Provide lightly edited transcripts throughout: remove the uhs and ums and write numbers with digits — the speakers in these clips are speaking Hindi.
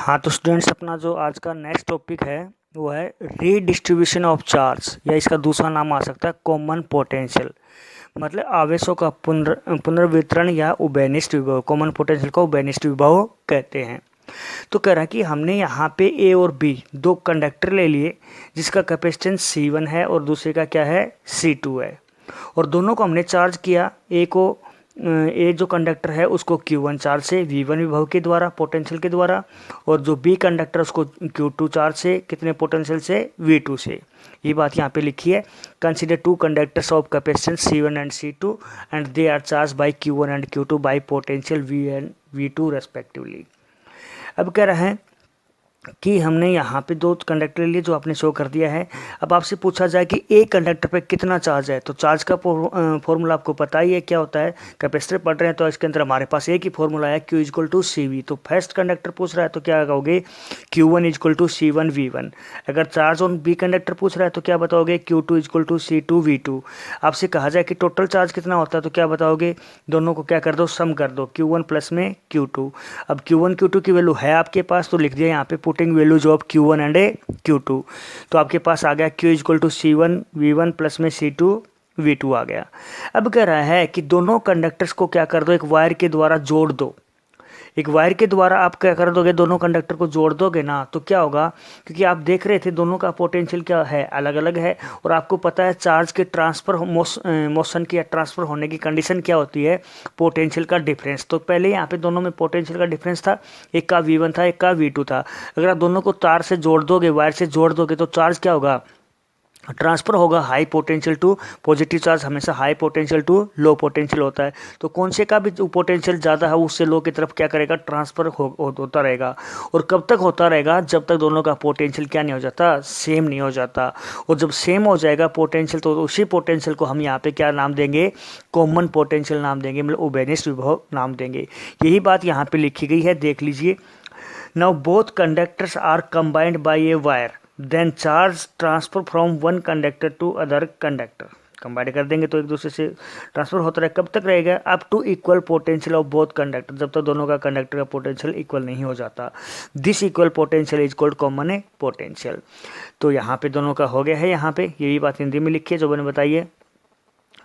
हाँ तो स्टूडेंट्स, अपना जो आज का नेक्स्ट टॉपिक है वो है रीडिस्ट्रीब्यूशन ऑफ चार्ज, या इसका दूसरा नाम आ सकता है कॉमन पोटेंशियल। मतलब आवेशों का पुनर्वितरण या उभयनिष्ठ विभव। कॉमन पोटेंशियल को उभयनिष्ठ विभव कहते हैं। तो कह रहा है कि हमने यहाँ पे ए और बी दो कंडक्टर ले लिए, जिसका कैपेसिटेंस C1 है और दूसरे का क्या है, C2 है, और दोनों को हमने चार्ज किया। ए जो कंडक्टर है उसको Q1 चार्ज से V1 विभव के द्वारा, पोटेंशियल के द्वारा, और जो बी कंडक्टर उसको Q2 चार्ज से, कितने पोटेंशियल से, V2 से। ये बात यहाँ पे लिखी है। Consider two conductors of capacitance C1 and C2 and they are charge by Q1 and Q2 by potential V and V2 respectively. अब कह रहे हैं कि हमने यहाँ पे दो कंडक्टर लिए जो आपने शो कर दिया है। अब आपसे पूछा जाए कि एक कंडक्टर पे कितना चार्ज है, तो चार्ज का फॉर्मूला आपको पता ही है क्या होता है। कैपेसिटर पढ़ रहे हैं तो इसके अंदर हमारे पास एक ही फॉर्मूला है, Q इक्वल टू CV। तो फर्स्ट कंडक्टर पूछ रहा है तो क्या कहोगे, Q1 equal to C1 V1। अगर चार्ज ऑन बी कंडक्टर पूछ रहा है तो क्या बताओगे, Q2 equal to C2 V2। आपसे कहा जाए कि टोटल चार्ज कितना होता है तो क्या बताओगे, दोनों को क्या कर दो, सम कर दो, Q1 प्लस में Q2। अब Q1 Q2 की वैल्यू है आपके पास तो लिख दिया यहाँ पे putting values of Q1 and Q2। तो आपके पास आ गया Q equal to C1 V1 plus में C2 V2 आ गया। अब कह रहा है कि दोनों कंडक्टर्स को क्या कर दो, एक वायर के द्वारा जोड़ दो। एक वायर के द्वारा आप क्या कर दोगे, दोनों कंडक्टर को जोड़ दोगे ना, तो क्या होगा, क्योंकि आप देख रहे थे दोनों का पोटेंशियल क्या है, अलग अलग है, और आपको पता है चार्ज के ट्रांसफर मोशन की या ट्रांसफर होने की कंडीशन क्या होती है, पोटेंशियल का डिफरेंस। तो पहले यहाँ पे दोनों में पोटेंशियल का डिफरेंस था, एक का V1 था, एक का V2 था। अगर आप दोनों को तार से जोड़ दोगे, वायर से जोड़ दोगे, तो चार्ज क्या होगा, ट्रांसफर होगा होगा high potential to positive charge हमेशा high potential to low potential होता है। तो कौन से का भी जो पोटेंशियल ज़्यादा है उससे लो की तरफ क्या करेगा, ट्रांसफर होता रहेगा। और कब तक होता रहेगा, जब तक दोनों का पोटेंशियल क्या नहीं हो जाता, सेम नहीं हो जाता। और जब सेम हो जाएगा पोटेंशियल, तो उसी पोटेंशियल को हम यहाँ पे क्या नाम देंगे, कॉमन पोटेंशियल नाम देंगे, मतलब उभयनिष्ठ विभव नाम देंगे। यही बात यहाँ पे लिखी गई है, देख लीजिए। Now both conductors are combined by a wire, then charge transfer from one conductor to other conductor. Combined कर देंगे तो एक दूसरे से ट्रांसफर होता रहे, कब तक रहेगा, up to equal potential of both conductor, जब तक दोनों का कंडक्टर का पोटेंशियल इक्वल नहीं हो जाता। This equal potential is called common potential. तो यहाँ पे दोनों का हो गया है, यहाँ पे यही बात हिंदी में लिखी है जो मैंने बताई है।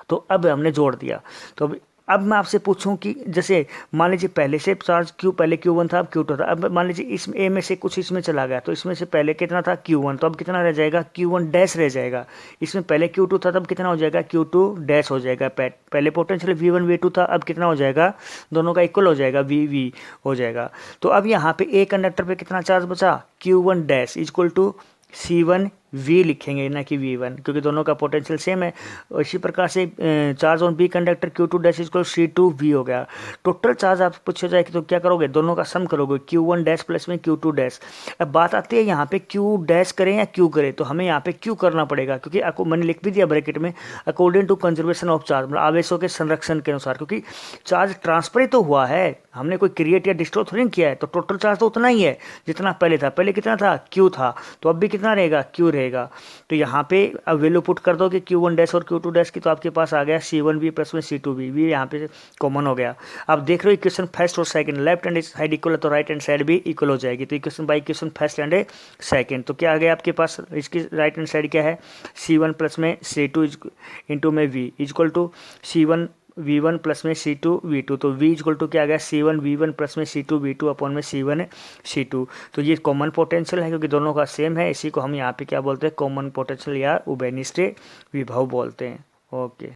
तो अब हमने जोड़ दिया। तो अब मैं आपसे पूछूं कि जैसे मान लीजिए पहले से चार्ज पहले Q1 था, अब Q2 था। अब मान लीजिए इस ए में से कुछ इसमें चला गया, तो इसमें से पहले कितना था, Q1, तो अब कितना रह जाएगा, Q1 डैश रह जाएगा। इसमें पहले Q2 था, तब कितना हो जाएगा, Q2 डैश हो जाएगा। पहले पोटेंशियल V1 V2 था, अब कितना हो जाएगा, दोनों का इक्वल हो जाएगा, VV हो जाएगा। तो अब यहाँ पे ए कंडक्टर पे कितना चार्ज बचा, Q1 dash equal to C1 V लिखेंगे ना कि V1, क्योंकि दोनों का पोटेंशियल सेम है। इसी प्रकार से charge on B conductor Q2 dash equal C2 V हो गया। टोटल चार्ज आप पूछा जाए तो क्या करोगे, दोनों का सम करोगे, Q1 डैश प्लस में Q2 डैश। अब बात आती है यहाँ पे Q डैश करें या Q करें, तो हमें यहाँ पे Q करना पड़ेगा, क्योंकि मैंने लिख भी दिया ब्रैकेट में, according to conservation of charge, मतलब आवेशों के संरक्षण के अनुसार, क्योंकि चार्ज ट्रांसफर ही तो हुआ है, हमने कोई क्रिएट या डिस्ट्रॉय थोड़ी किया है। तो टोटल चार्ज तो उतना ही है जितना पहले था। पहले कितना था, Q था, तो अब भी कितना रहेगा, Q रहेगा। तो यहाँ पे अब वैल्यू पुट कर दो कि Q1 डैश और Q2 डैश की, तो आपके पास आ गया C1 V प्लस में C2 V यहाँ पे कॉमन हो गया। आप देख रहे हो इक्वेशन फर्स्ट और second, left hand side equal है तो राइट हैंड साइड भी इक्वल हो जाएगी। तो equation by equation first and second, तो क्या आ गया आपके पास, इसकी राइट हैंड साइड क्या है, C1 प्लस में C2 इंटू में V equal to C1 V1 plus में C2 V2। तो V इक्वल टू क्या आ गया, C1 V1 प्लस में C2 V2 अपॉन में C1 C2। तो ये कॉमन पोटेंशियल है, क्योंकि दोनों का सेम है। इसी को हम यहाँ पे क्या बोलते हैं, कॉमन पोटेंशियल या उभयनिष्ठ विभव बोलते हैं। ओके।